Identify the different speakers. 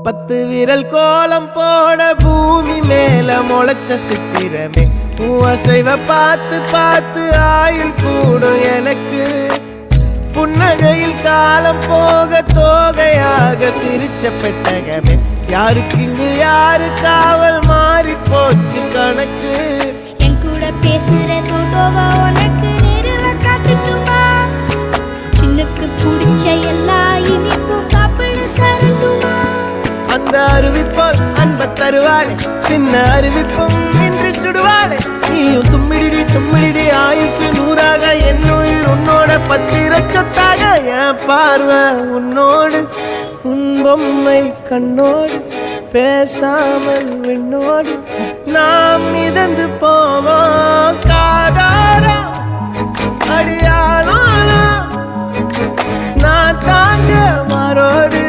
Speaker 1: 10 விரல் கோலம் போட பூமி மேல முளைச்ச சித்திரமே அசைவ பார்த்து பார்த்து ஆயுள் கூடும் எனக்கு புன்னகையில் காலம் போக தோகையாக சிரிச்ச பெட்டகமே யாருக்கு இங்கு யாரு காவல் மாறி போச்சு கணக்கு
Speaker 2: என் கூட பேசுற தோதோவா உனக்கு நேரில் காட்டுட்டுமா சின்னுக்கு பிடிச்ச எல்லா இனிப்பும் சாப்பிட தரட்டுமா
Speaker 1: அந்த அறிவிப்பால் அன்ப தருவாளே சின்ன அறிவிப்பும் இன்று சுடுவாளே நீயும் தும்மிடி தும்மிடி ஆயுசு 100ஆக என் உயிர் உன்னோட 10 சொத்தாக என் பார்வை உன்னோடு உன் பொம்மை கண்ணோடு பேசாமல் விண்ணோடு நாம் மிதந்து போவோம் காதாரா அடியாளோ நான் தாங்க மாறோடு